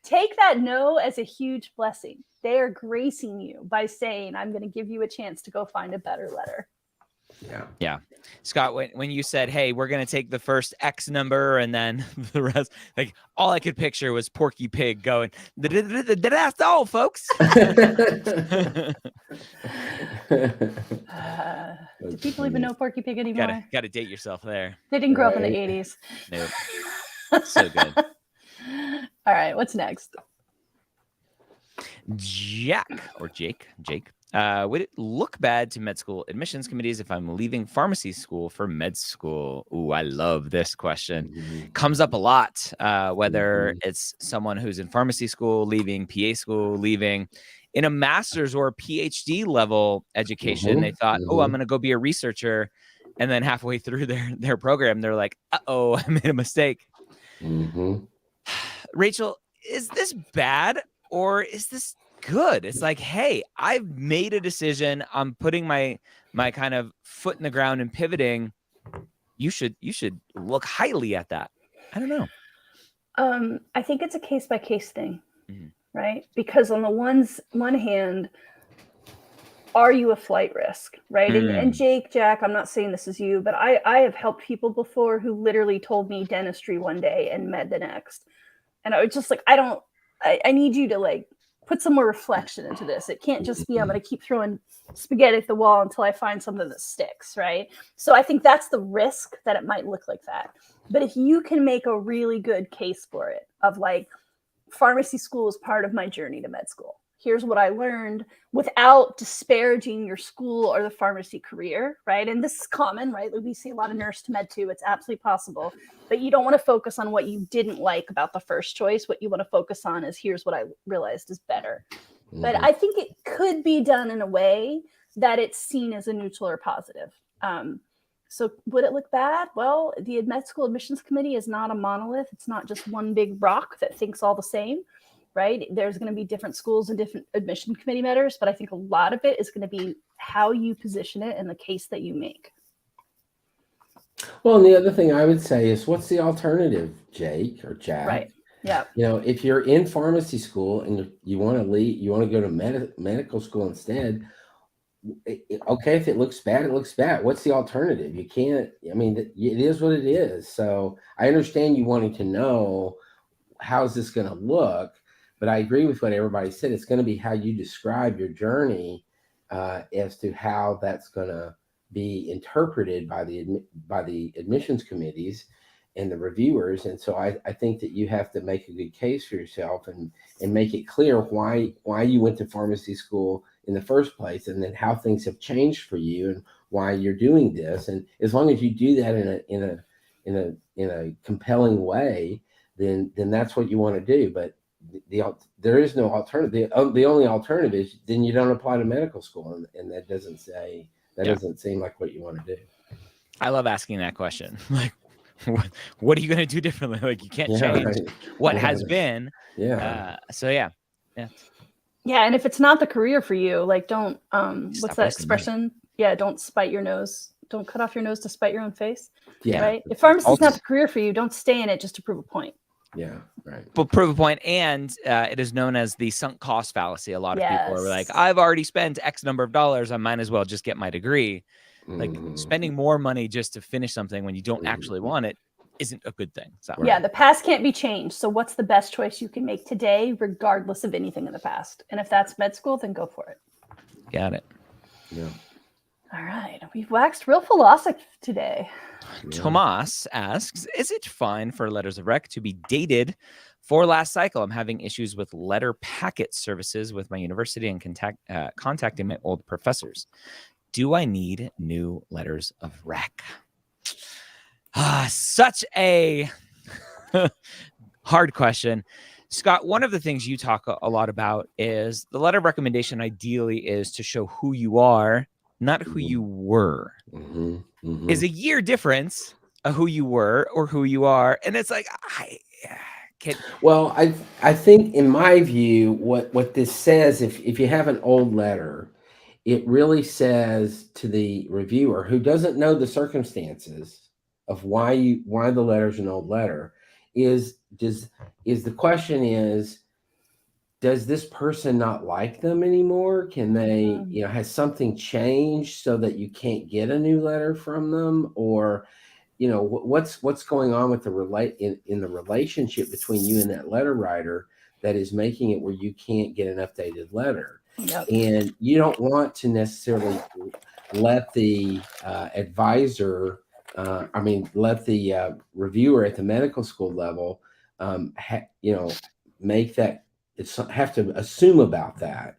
Take that no as a huge blessing. They are gracing you by saying, I'm going to give you a chance to go find a better letter. Yeah. Scott, when you said, hey, we're going to take the first X number and then the rest, like all I could picture was Porky Pig going, that's all, folks. Do people even know Porky Pig anymore? Gotta date yourself there. They didn't grow up in the 80s. Nope. So good. All right, what's next? Jake. Would it look bad to med school admissions committees if I'm leaving pharmacy school for med school? Ooh, I love this question. Comes up a lot, whether it's someone who's in pharmacy school, leaving PA school, leaving in a master's or a PhD level education. They thought, oh, I'm going to go be a researcher. And then halfway through their program, they're like, uh-oh, I made a mistake. Rachel, is this bad or is this good? It's like, hey, I've made a decision. I'm putting my kind of foot in the ground and pivoting. You should look highly at that. I don't know. I think it's a case by case thing, right? Because on the one hand, are you a flight risk, right? And Jack, I'm not saying this is you, but I have helped people before who literally told me dentistry one day and med the next. And I was just like, I need you to like put some more reflection into this. It can't just be, I'm going to keep throwing spaghetti at the wall until I find something that sticks, right? So I think that's the risk, that it might look like that. But if you can make a really good case for it, of like, pharmacy school is part of my journey to med school. Here's what I learned without disparaging your school or the pharmacy career, right? And this is common, right? Like we see a lot of nurse to med too. It's absolutely possible. But you don't want to focus on what you didn't like about the first choice. What you want to focus on is here's what I realized is better. Mm-hmm. But I think it could be done in a way that it's seen as a neutral or positive. So would it look bad? Well, the med school admissions committee is not a monolith. It's not just one big rock that thinks all the same. Right? There's going to be different schools and different admission committee members, but I think a lot of it is going to be how you position it and the case that you make. Well, and the other thing I would say is, what's the alternative, Jake or Jack? Right. Yeah. You know, if you're in pharmacy school and you want to leave, you want to go to medical school instead. Okay, if it looks bad, it looks bad. What's the alternative? You can't. I mean, it is what it is. So I understand you wanting to know how's this going to look. But I agree with what everybody said. It's going to be how you describe your journey as to how that's going to be interpreted by the admissions committees and the reviewers. And so I think that you have to make a good case for yourself and make it clear why you went to pharmacy school in the first place, and then how things have changed for you and why you're doing this. And as long as you do that in a compelling way, then that's what you want to do. But there is no alternative. The only alternative is then you don't apply to medical school, and that doesn't seem like what you want to do. I love asking that question. Like, what are you going to do differently? Like, you can't change what has been. Yeah. Yeah, and if it's not the career for you, like don't what's that expression? Yeah, don't spite your nose. Don't cut off your nose to spite your own face. Yeah. Right. If pharmacy is not the career for you, don't stay in it just to prove a point. Yeah, right. But prove a point, and it is known as the sunk cost fallacy. A lot of people are like, I've already spent X number of dollars. I might as well just get my degree. Like spending more money just to finish something when you don't actually want it isn't a good thing. So yeah, the past can't be changed. So what's the best choice you can make today, regardless of anything in the past? And if that's med school, then go for it. Got it. Yeah. All right. We've waxed real philosophic today. Tomas asks, is it fine for letters of rec to be dated for last cycle? I'm having issues with letter packet services with my university and contacting my old professors. Do I need new letters of rec? Such a hard question. Scott, one of the things you talk a lot about is the letter of recommendation ideally is to show who you are, not who you were. Is a year difference of who you were or who you are. And it's like, Well, I think in my view, what this says, if you have an old letter, it really says to the reviewer who doesn't know the circumstances of why the letter's an old letter, is the question is, does this person not like them anymore? Can they, has something changed so that you can't get a new letter from them? Or, what's going on with in the relationship between you and that letter writer that is making it where you can't get an updated letter? Yep. And you don't want to necessarily let the advisor, let the reviewer at the medical school level, make that. Have to assume about that.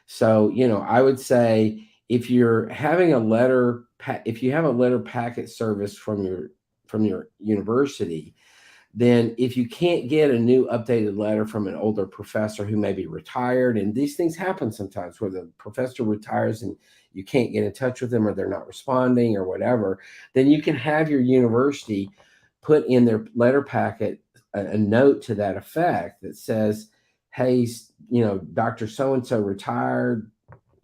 So, I would say if you're having a letter, if you have a letter packet service from your university, then if you can't get a new updated letter from an older professor who may be retired, and these things happen sometimes where the professor retires and you can't get in touch with them or they're not responding or whatever, then you can have your university put in their letter packet a note to that effect that says, hey, Dr. So-and-so retired.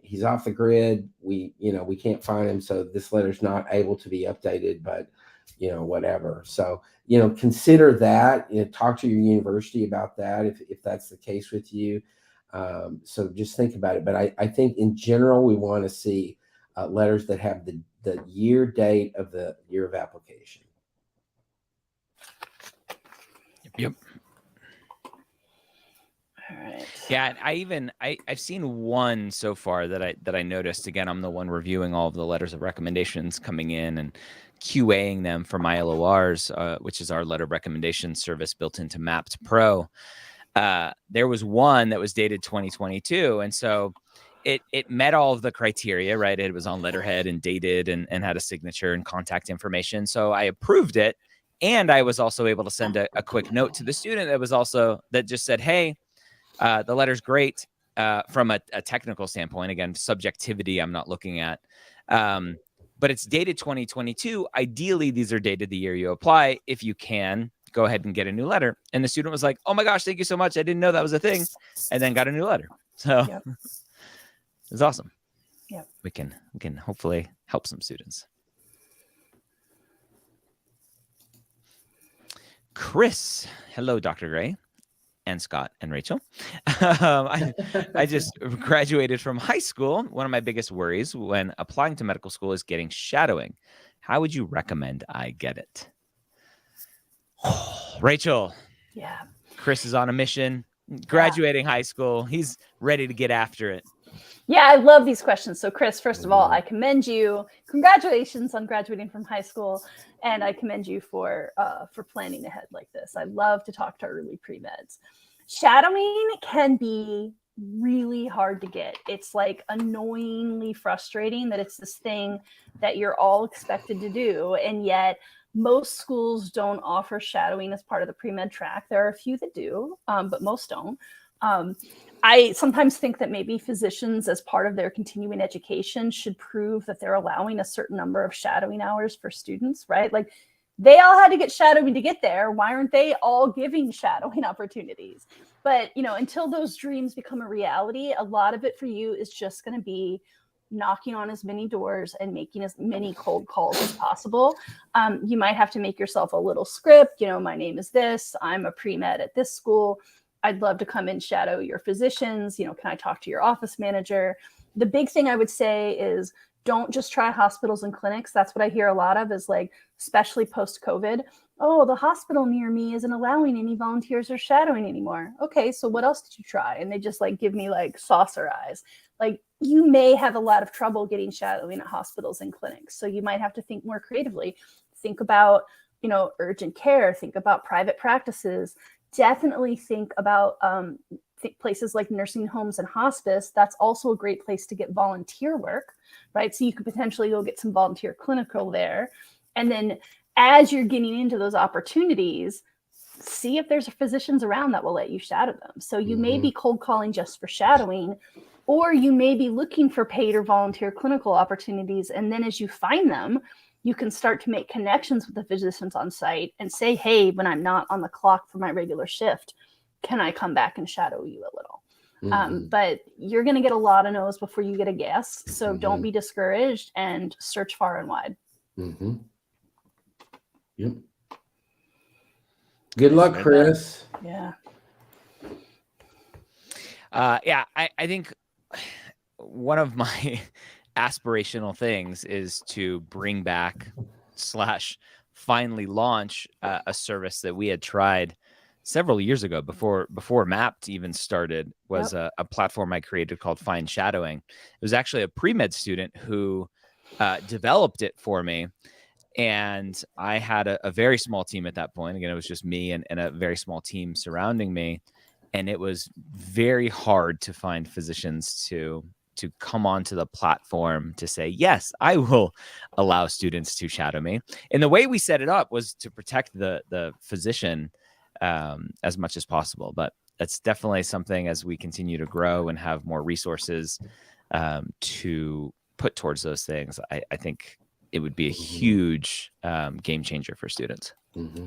He's off the grid. We can't find him. So this letter's not able to be updated, but, whatever. So, consider that, talk to your university about that if that's the case with you. So just think about it. But I think in general, we want to see letters that have the year date of the year of application. Yep. All right. Yeah, and I've seen one so far that I noticed. Again, I'm the one reviewing all of the letters of recommendations coming in and QAing them for my LORs, which is our letter of recommendation service built into Mapped Pro. There was one that was dated 2022, and so it met all of the criteria, right? It was on letterhead and dated and had a signature and contact information. So I approved it, and I was also able to send a quick note to the student that just said, "Hey, the letter's great from a technical standpoint. Again, subjectivity I'm not looking at, but it's dated 2022. Ideally, these are dated the year you apply. If you can, go ahead and get a new letter." And the student was like, "Oh my gosh, thank you so much. I didn't know that was a thing," and then got a new letter. So Yep. it's awesome. Yep. We can hopefully help some students. Chris, hello, Dr. Gray. And Scott and Rachel. I just graduated from high school. One of my biggest worries when applying to medical school is getting shadowing. How would you recommend I get it? Rachel. Yeah. Chris is on a mission. Graduating high school. He's ready to get after it. Yeah, I love these questions. So, Chris, first of all, I commend you. Congratulations on graduating from high school, and I commend you for planning ahead like this. I love to talk to early pre-meds. Shadowing can be really hard to get. It's like annoyingly frustrating that it's this thing that you're all expected to do, and yet most schools don't offer shadowing as part of the pre-med track. There are a few that do, but most don't. I sometimes think that maybe physicians, as part of their continuing education, should prove that they're allowing a certain number of shadowing hours for students, right? Like they all had to get shadowing to get there. Why aren't they all giving shadowing opportunities? But, until those dreams become a reality, a lot of it for you is just going to be knocking on as many doors and making as many cold calls as possible. You might have to make yourself a little script. My name is this. I'm a pre-med at this school. I'd love to come and shadow your physicians. Can I talk to your office manager? The big thing I would say is don't just try hospitals and clinics. That's what I hear a lot of is like, especially post-COVID. Oh, the hospital near me isn't allowing any volunteers or shadowing anymore. Okay, so what else did you try? And they just give me saucer eyes. You may have a lot of trouble getting shadowing at hospitals and clinics. So you might have to think more creatively. Think about, urgent care. Think about private practices. Definitely think about places like nursing homes and hospice. That's also a great place to get volunteer work, right? So you could potentially go get some volunteer clinical there. And then as you're getting into those opportunities, see if there's physicians around that will let you shadow them. So you may be cold calling just for shadowing, or you may be looking for paid or volunteer clinical opportunities. And then as you find them, you can start to make connections with the physicians on site and say, hey, when I'm not on the clock for my regular shift, can I come back and shadow you a little? But you're going to get a lot of no's before you get a yes. So don't be discouraged and search far and wide. Yep. Good luck, Chris. Yeah. I think one of my aspirational things is to bring back / finally launch a service that we had tried several years ago before Mapped even started. Was a platform I created called Find Shadowing. It was actually a pre-med student who developed it for me, and I had a very small team at that point. Again, it was just me and a very small team surrounding me, and it was very hard to find physicians to come onto the platform to say, yes, I will allow students to shadow me. And the way we set it up was to protect the physician as much as possible. But that's definitely something as we continue to grow and have more resources to put towards those things. I think it would be a huge game changer for students.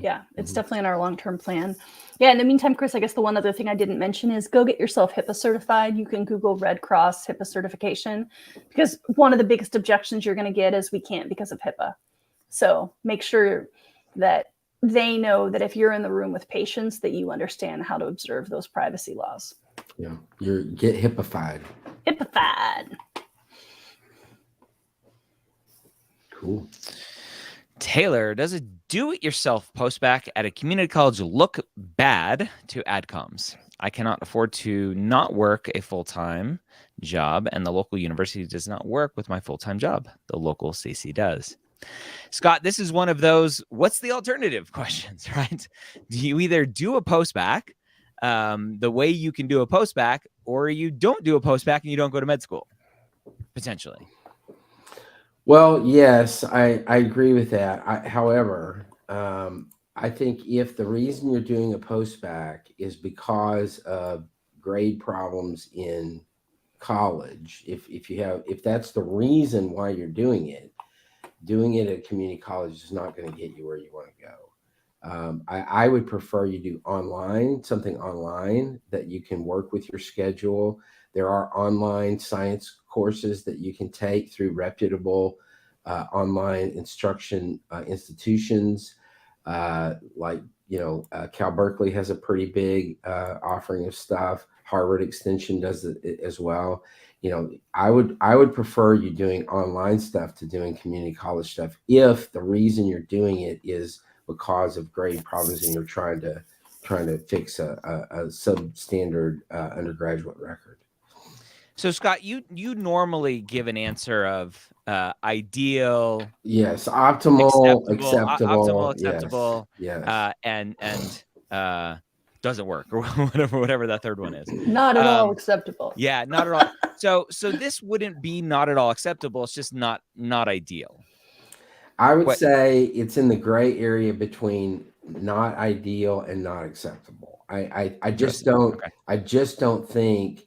Yeah, it's definitely in our long-term plan. Yeah, in the meantime, Chris, I guess the one other thing I didn't mention is go get yourself HIPAA certified. You can Google Red Cross HIPAA certification, because one of the biggest objections you're going to get is we can't because of HIPAA. So make sure that they know that if you're in the room with patients, that you understand how to observe those privacy laws. Yeah, get HIPAA-fied. HIPAA-fied. Cool. Taylor, does a do-it-yourself postbac at a community college look bad to AdComs? I cannot afford to not work a full-time job, and the local university does not work with my full-time job. The local CC does. Scott, this is one of those what's the alternative questions, right? Do you either do a post-bac the way you can do a post-bac, or you don't do a post-bac and you don't go to med school, potentially? Well, yes, I agree with that. However, I think if the reason you're doing a post-bac is because of grade problems in college, if that's the reason why you're doing it at community college is not going to get you where you want to go. I would prefer you do something online that you can work with your schedule. There are online science courses that you can take through reputable online instruction institutions. Like, Cal Berkeley has a pretty big offering of stuff. Harvard Extension does it as well. I would prefer you doing online stuff to doing community college stuff if the reason you're doing it is because of grade problems and you're trying to fix a substandard undergraduate record. So, Scott, you normally give an answer of ideal, yes, optimal, optimal, acceptable, yes. And doesn't work, or whatever that third one is. Not at all acceptable. Yeah, not at all. So this wouldn't be not at all acceptable. It's just not ideal. I would say it's in the gray area between not ideal and not acceptable. I just don't. Okay. I just don't think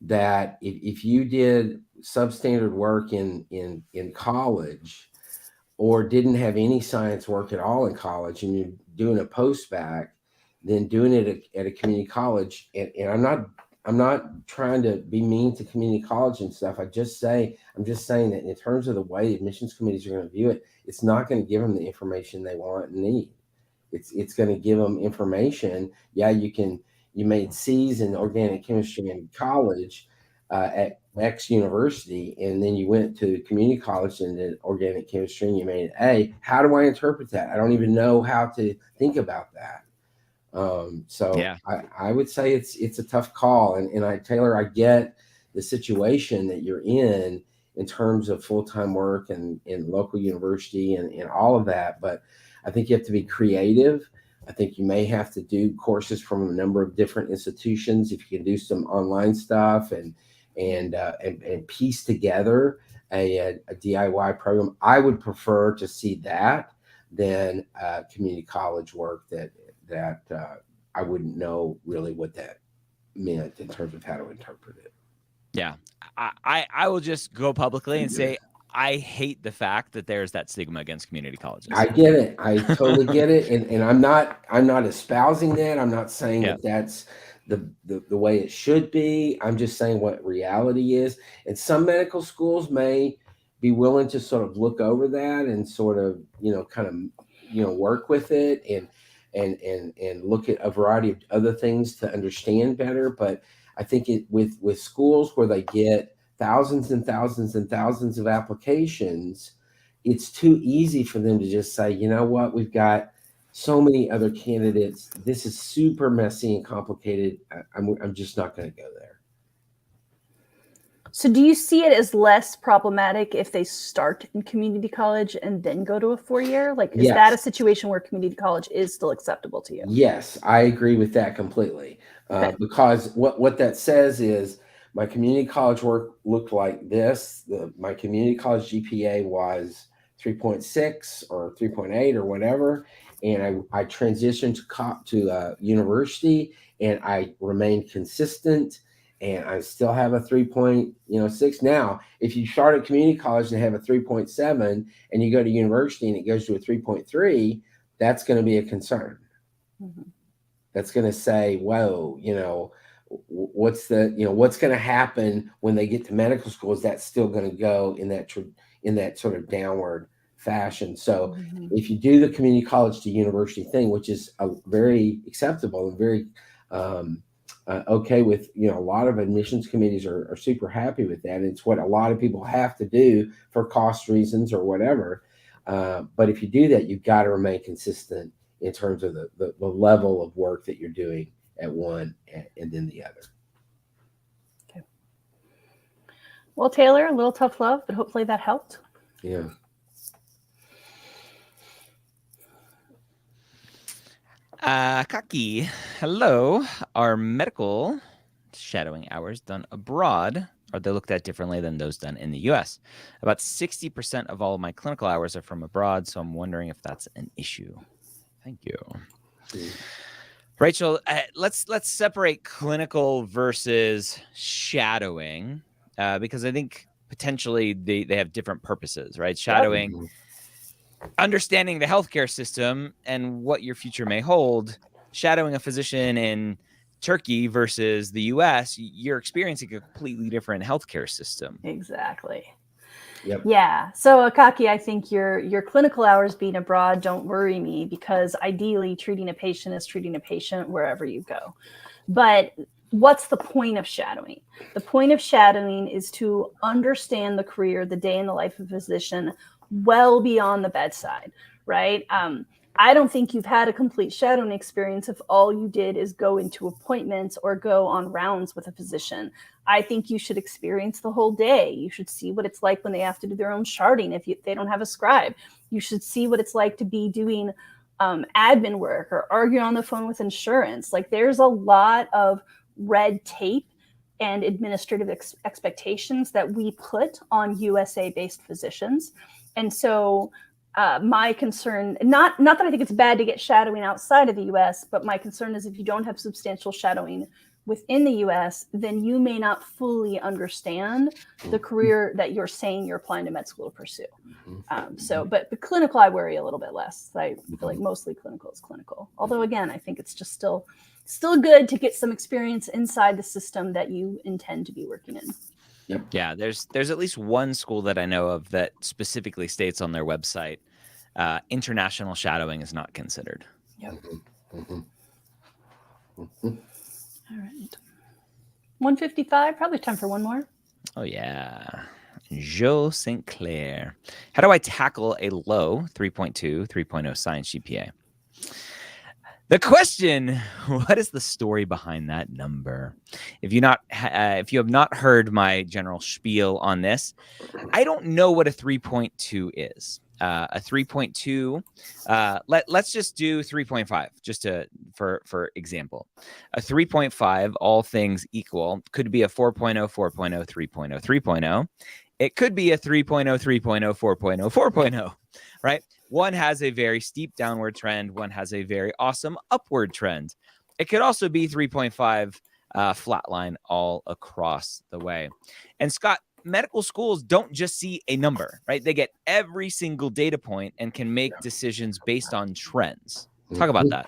that if you did substandard work in college, or didn't have any science work at all in college, and you're doing a post-bac, then doing it at a community college, and I'm not trying to be mean to community college and stuff. I'm just saying that in terms of the way admissions committees are going to view it, it's not going to give them the information they want and need. It's going to give them information. Yeah, you made C's in organic chemistry in college at X university, and then you went to community college and did organic chemistry and you made an A. How do I interpret that? I don't even know how to think about that. So yeah. I would say it's a tough call. And Taylor, I get the situation that you're in terms of full-time work and local university and all of that. But I think you have to be creative. I think you may have to do courses from a number of different institutions. If you can do some online stuff and piece together a DIY program, I would prefer to see that than community college work that I wouldn't know really what that meant in terms of how to interpret it. Yeah, I will just go publicly and say I hate the fact that there's that stigma against community colleges. I get it. I totally get it, and I'm not espousing that. I'm not saying that that's the way it should be. I'm just saying what reality is. And some medical schools may be willing to sort of look over that and sort of work with it and look at a variety of other things to understand better. But I think with schools where they get thousands and thousands and thousands of applications, it's too easy for them to just say, you know what, we've got so many other candidates. This is super messy and complicated. I'm just not going to go there. So do you see it as less problematic if they start in community college and then go to a 4-year? Like, is that a situation where community college is still acceptable to you? Yes, I agree with that completely. Because what that says is my community college work looked like this. My community college GPA was 3.6 or 3.8 or whatever. And I transitioned to university, and I remained consistent. And I still have a 3.6. Now, if you start at community college and have a 3.7 and you go to university and it goes to a 3.3, that's going to be a concern. Mm-hmm. That's going to say, whoa, what's going to happen when they get to medical school? Is that still going to go in that sort of downward fashion? So if you do the community college to university thing, which is a very acceptable and very okay with, a lot of admissions committees are super happy with that. It's what a lot of people have to do for cost reasons or whatever. But if you do that, you've got to remain consistent in terms of the level of work that you're doing at one and then the other. Okay. Well, Taylor, a little tough love, but hopefully that helped. Yeah. Kaki, hello. Are medical shadowing hours done abroad? Are they looked at differently than those done in the U.S.? About 60% of all of my clinical hours are from abroad, so I'm wondering if that's an issue. Thank you. Rachel, let's separate clinical versus shadowing because I think potentially they have different purposes, right? Shadowing, understanding the healthcare system and what your future may hold. Shadowing a physician in Turkey versus the U.S., you're experiencing a completely different healthcare system. Exactly. Yep. Yeah. So Akaki, I think your clinical hours being abroad don't worry me, because ideally treating a patient is treating a patient wherever you go. But what's the point of shadowing? The point of shadowing is to understand the career, the day in the life of a physician, well beyond the bedside, right? I don't think you've had a complete shadowing experience if all you did is go into appointments or go on rounds with a physician. I think you should experience the whole day. You should see what it's like when they have to do their own charting if they don't have a scribe. You should see what it's like to be doing admin work or arguing on the phone with insurance. Like, there's a lot of red tape and administrative expectations that we put on USA-based physicians. And so my concern, not that I think it's bad to get shadowing outside of the US, but my concern is if you don't have substantial shadowing within the US, then you may not fully understand the career that you're saying you're applying to med school to pursue. But the clinical, I worry a little bit less. I feel like mostly clinical is clinical. Although, again, I think it's just still good to get some experience inside the system that you intend to be working in. Yep. Yeah, there's at least one school that I know of that specifically states on their website, international shadowing is not considered. Yep. All right. 155, probably time for one more. Oh, yeah. Joe St. Clair. How do I tackle a low 3.2, 3.0 science GPA? The question, what is the story behind that number? If you have not heard my general spiel on this, I don't know what a 3.2 is. A 3.2, let's just do 3.5, just for example. A 3.5, all things equal, could be a 4.0, 4.0, 3.0, 3.0. It could be a 3.0, 3.0, 4.0, 4.0, right? One has a very steep downward trend. One has a very awesome upward trend. It could also be 3.5 flatline all across the way. And Scott, medical schools don't just see a number, right? They get every single data point and can make decisions based on trends. Talk about that.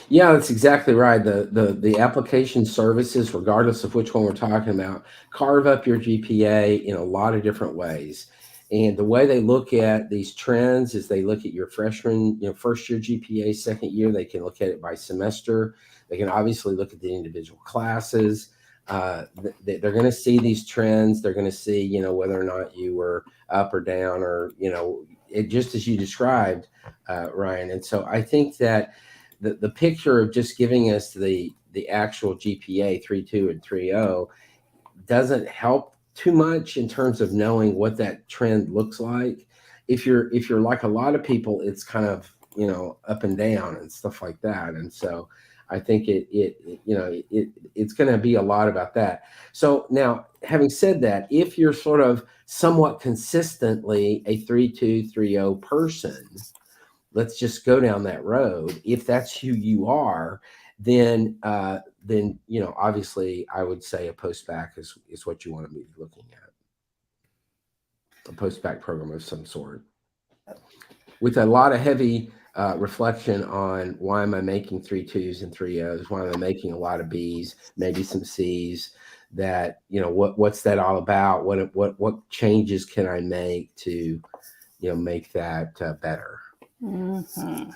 Yeah, that's exactly right. The application services, regardless of which one we're talking about, carve up your GPA in a lot of different ways. And the way they look at these trends is they look at your freshman, first year GPA, second year. They can look at it by semester. They can obviously look at the individual classes. They're going to see these trends. They're going to see, whether or not you were up or down, or, it just as you described, Ryan. And so I think that the picture of just giving us the actual GPA 3.2 and 3.0 doesn't help too much in terms of knowing what that trend looks like. If you're like a lot of people, it's kind of, up and down and stuff like that. And so I think it's going to be a lot about that. So now, having said that, if you're sort of somewhat consistently a 3.2, 3.0 person, let's just go down that road. If that's who you are, then obviously I would say a post-bac is what you want to be looking at. A post-bac program of some sort, with a lot of heavy reflection on why am I making 3.2s and 3.0s? Why am I making a lot of Bs, maybe some Cs? That what's that all about? What changes can I make to make that better? Mm-hmm.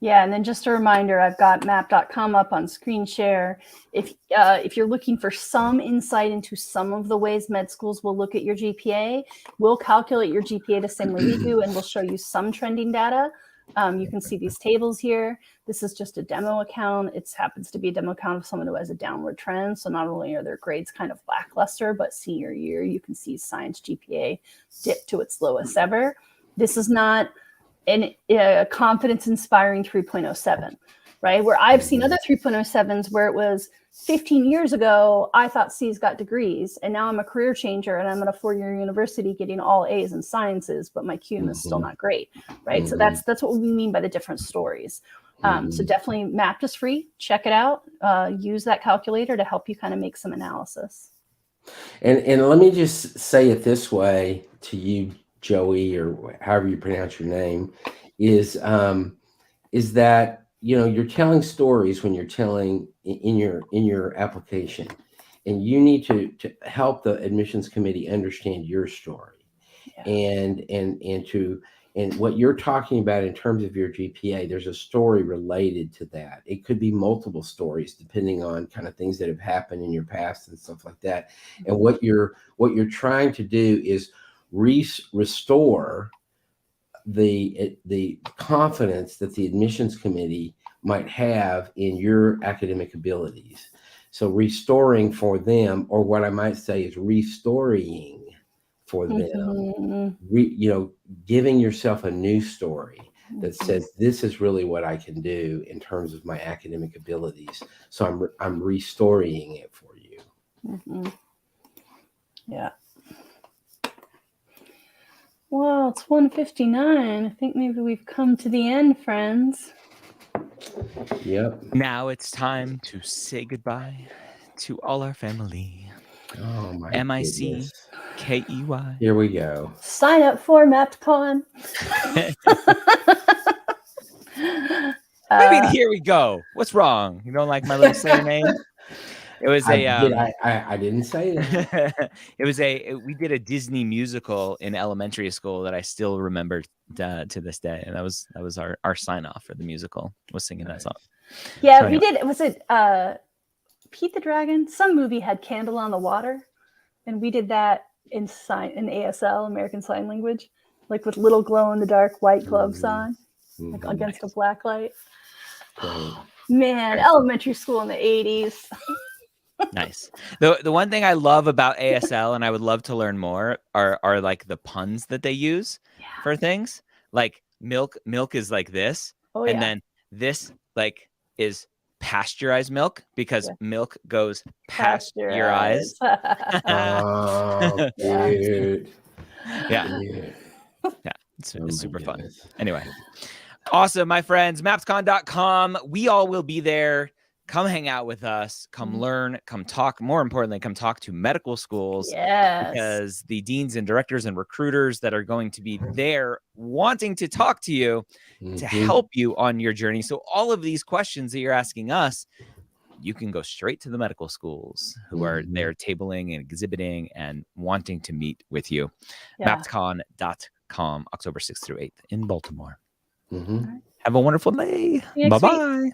Yeah, and then just a reminder, I've got map.com up on screen share. If you're looking for some insight into some of the ways med schools will look at your GPA, we'll calculate your GPA the same way we do, and we'll show you some trending data. You can see these tables here. This is just a demo account. It happens to be a demo account of someone who has a downward trend. So not only are their grades kind of lackluster, but senior year, you can see science GPA dip to its lowest ever. This is not a confidence-inspiring 3.07, right? Where I've seen other 3.07s where it was 15 years ago, I thought C's got degrees, and now I'm a career changer and I'm at a 4-year university getting all A's in sciences, but my QM is still not great, right? So that's what we mean by the different stories. So definitely MAPT is free. Check it out. Use that calculator to help you kind of make some analysis. And let me just say it this way to you, Joey, or however you pronounce your name, is that, you know, you're telling stories when you're telling in your application, and you need to help the admissions committee understand your story. And what you're talking about in terms of your GPA, there's a story related to that. It could be multiple stories depending on kind of things that have happened in your past and stuff like that. And what you're trying to do is restore the confidence that the admissions committee might have in your academic abilities. So restoring for them, or what I might say is restoring for them, giving yourself a new story that says, this is really what I can do in terms of my academic abilities. So I'm restoring it for you. Yeah. Well, it's 1:59. I think maybe we've come to the end, friends. Yep. Now it's time to say goodbye to all our family. Oh my MICKEY. Here we go. Sign up for MapCon. I mean, here we go. What's wrong? You don't like my little surname? It was I didn't say that. We did a Disney musical in elementary school that I still remember to this day, and that was our sign off for the musical, was singing that song. Yeah, so we did. Was it Pete the Dragon? Some movie had Candle on the Water, and we did that in ASL, American Sign Language, like with little glow in the dark white gloves on, like against a black light. Man, elementary school in the 80s. Nice. The one thing I love about ASL, and I would love to learn more, are like the puns that they use for things. Like milk is like this, and then this like is pasteurized milk, because milk goes past your eyes. Oh, dude. Yeah. It's super fun. Anyway, awesome, my friends. Mapscon.com. We all will be there. Come hang out with us, come learn, come talk. More importantly, come talk to medical schools. Yes. Because the deans and directors and recruiters that are going to be there wanting to talk to you to help you on your journey. So all of these questions that you're asking us, you can go straight to the medical schools who are there tabling and exhibiting and wanting to meet with you. Mapscon.com, October 6th through 8th in Baltimore. Have a wonderful day. Bye-bye.